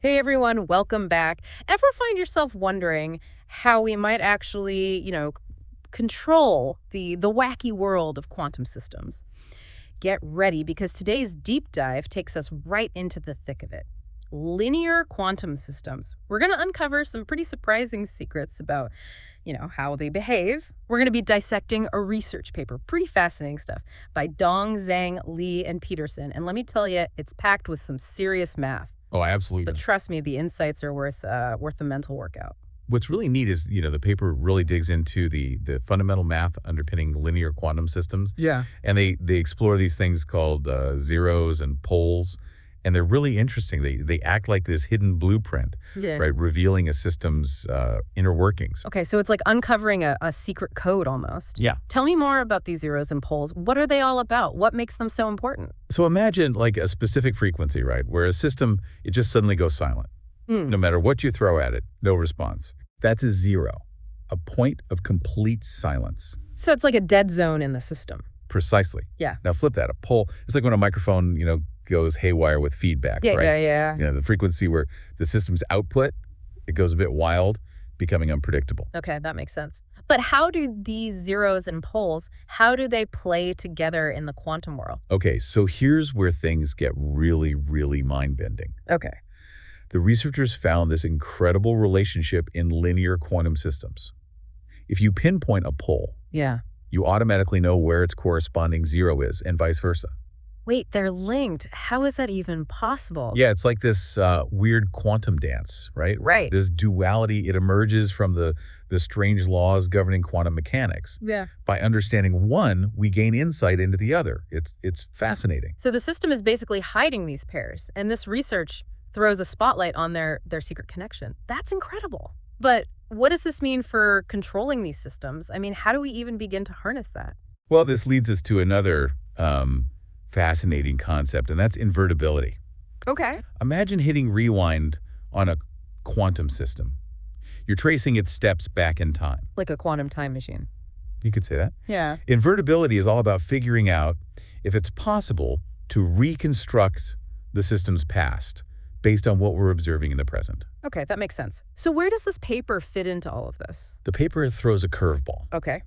Hey everyone, welcome back. Ever find yourself wondering how we might actually, control the wacky world of quantum systems? Get ready because today's deep dive takes us right into the thick of it. Linear quantum systems. We're going to uncover some pretty surprising secrets about, how they behave. We're going to be dissecting a research paper, pretty fascinating stuff, by Dong, Zhang, Li, and Peterson. And let me tell you, it's packed with some serious math. Oh, absolutely. But trust me, the insights are worth the mental workout. What's really neat is, the paper really digs into the fundamental math underpinning linear quantum systems. Yeah. And they explore these things called zeros and poles. And they're really interesting. They act like this hidden blueprint, Yeah. right, revealing a system's inner workings. Okay, so it's like uncovering a secret code almost. Yeah. Tell me more about these zeros and poles. What are they all about? What makes them so important? So imagine like a specific frequency, right, where a system, it just suddenly goes silent. Hmm. No matter what you throw at it, no response. That's a zero, a point of complete silence. So it's like a dead zone in the system. Precisely. Yeah. Now flip that. A pole, it's like when a microphone, goes haywire with feedback, Yeah, right? yeah. The frequency where the system's output, it goes a bit wild, becoming unpredictable. Okay, that makes sense. But how do these zeros and poles, how do they play together in the quantum world? Okay, so here's where things get really, really mind-bending. Okay. The researchers found this incredible relationship in linear quantum systems. If you pinpoint a pole, Yeah. you automatically know where its corresponding zero is, and vice versa. Wait, they're linked. How is that even possible? Yeah, it's like this weird quantum dance, right? Right. This duality, it emerges from the strange laws governing quantum mechanics. Yeah. By understanding one, we gain insight into the other. It's fascinating. So the system is basically hiding these pairs, and this research throws a spotlight on their secret connection. That's incredible. But what does this mean for controlling these systems? I mean, how do we even begin to harness that? Well, this leads us to another fascinating concept, and that's invertibility. Okay. Imagine hitting rewind on a quantum system. You're tracing its steps back in time. Like a quantum time machine. You could say that. Yeah. Invertibility is all about figuring out if it's possible to reconstruct the system's past based on what we're observing in the present. Okay, that makes sense. So where does this paper fit into all of this? The paper throws a curveball. Okay.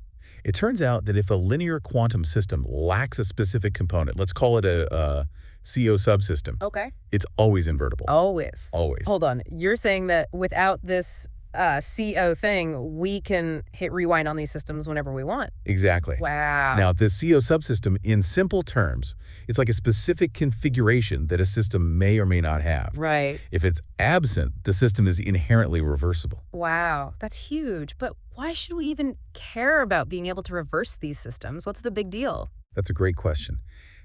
It turns out that if a linear quantum system lacks a specific component, let's call it a CO subsystem, Okay. it's always invertible. Always. Always. Hold on. You're saying that without this CO thing, we can hit rewind on these systems whenever we want. Exactly. Wow. Now, this CO subsystem, in simple terms, it's like a specific configuration that a system may or may not have. Right. If it's absent, the system is inherently reversible. Wow, that's huge. But why should we even care about being able to reverse these systems? What's the big deal? That's a great question.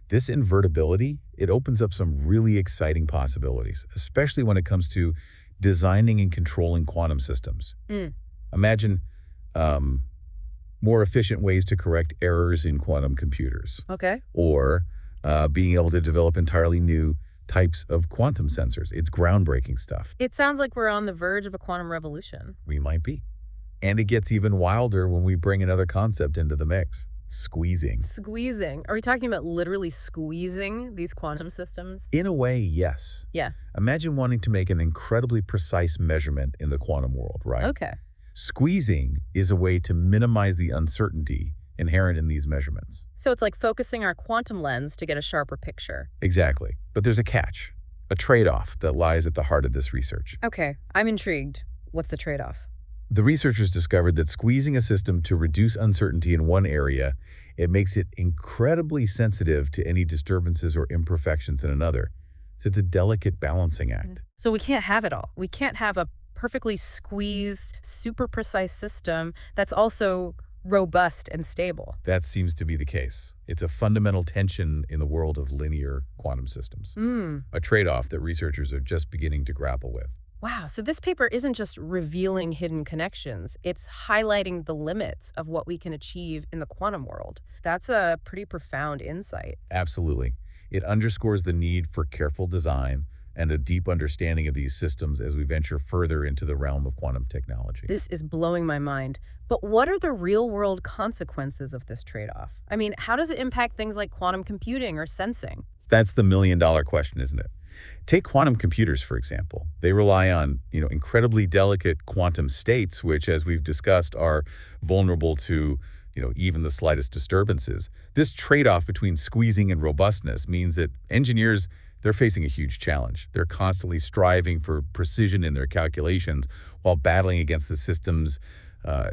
This invertibility, it opens up some really exciting possibilities, especially when it comes to designing and controlling quantum systems. Mm. Imagine more efficient ways to correct errors in quantum computers, Okay. or being able to develop entirely new types of quantum sensors. It's groundbreaking stuff. It sounds like we're on the verge of a quantum revolution. We might be. And it gets even wilder when we bring another concept into the mix: squeezing. Squeezing. Are we talking about literally squeezing these quantum systems? In a way, yes. Yeah. Imagine wanting to make an incredibly precise measurement in the quantum world, right? Okay. Squeezing is a way to minimize the uncertainty inherent in these measurements. So it's like focusing our quantum lens to get a sharper picture. Exactly. But there's a catch, a trade-off that lies at the heart of this research. Okay, I'm intrigued. What's the trade-off? The researchers discovered that squeezing a system to reduce uncertainty in one area, it makes it incredibly sensitive to any disturbances or imperfections in another. So it's a delicate balancing act. So we can't have it all. We can't have a perfectly squeezed, super precise system that's also robust and stable. That seems to be the case. It's a fundamental tension in the world of linear quantum systems, a trade-off that researchers are just beginning to grapple with. Wow, so this paper isn't just revealing hidden connections, it's highlighting the limits of what we can achieve in the quantum world. That's a pretty profound insight. Absolutely. It underscores the need for careful design and a deep understanding of these systems as we venture further into the realm of quantum technology. This is blowing my mind. But what are the real-world consequences of this trade-off? I mean, how does it impact things like quantum computing or sensing? That's the million-dollar question, isn't it? Take quantum computers, for example. They rely on, incredibly delicate quantum states, which, as we've discussed, are vulnerable to, even the slightest disturbances. This trade-off between squeezing and robustness means that engineers, they're facing a huge challenge. They're constantly striving for precision in their calculations while battling against the system's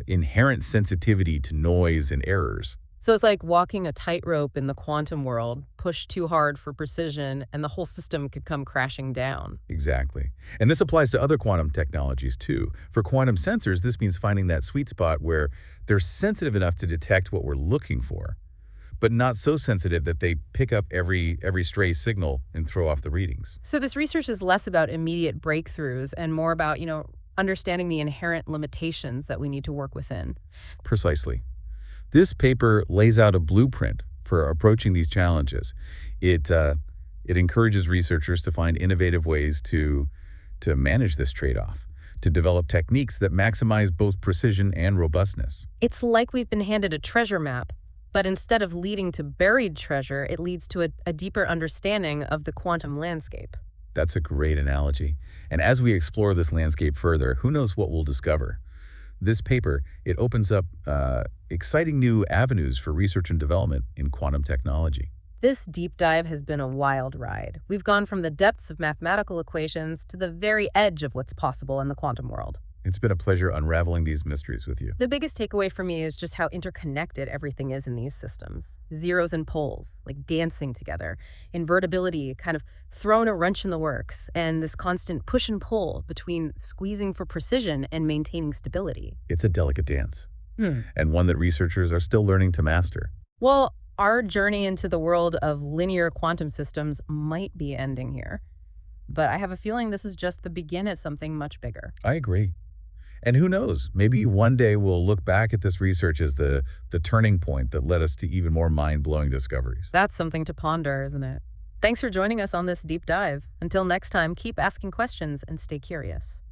inherent sensitivity to noise and errors. So it's like walking a tightrope in the quantum world, push too hard for precision, and the whole system could come crashing down. Exactly. And this applies to other quantum technologies too. For quantum sensors, this means finding that sweet spot where they're sensitive enough to detect what we're looking for, but not so sensitive that they pick up every stray signal and throw off the readings. So this research is less about immediate breakthroughs and more about, understanding the inherent limitations that we need to work within. Precisely. This paper lays out a blueprint for approaching these challenges. It encourages researchers to find innovative ways to manage this trade-off, to develop techniques that maximize both precision and robustness. It's like we've been handed a treasure map, but instead of leading to buried treasure, it leads to a deeper understanding of the quantum landscape. That's a great analogy. And as we explore this landscape further, who knows what we'll discover? This paper, it opens up exciting new avenues for research and development in quantum technology. This deep dive has been a wild ride. We've gone from the depths of mathematical equations to the very edge of what's possible in the quantum world. It's been a pleasure unraveling these mysteries with you. The biggest takeaway for me is just how interconnected everything is in these systems. Zeros and poles, like dancing together. Invertibility, kind of throwing a wrench in the works. And this constant push and pull between squeezing for precision and maintaining stability. It's a delicate dance, and one that researchers are still learning to master. Well, our journey into the world of linear quantum systems might be ending here. But I have a feeling this is just the beginning of something much bigger. I agree. And who knows, maybe one day we'll look back at this research as the turning point that led us to even more mind-blowing discoveries. That's something to ponder, isn't it? Thanks for joining us on this deep dive. Until next time, keep asking questions and stay curious.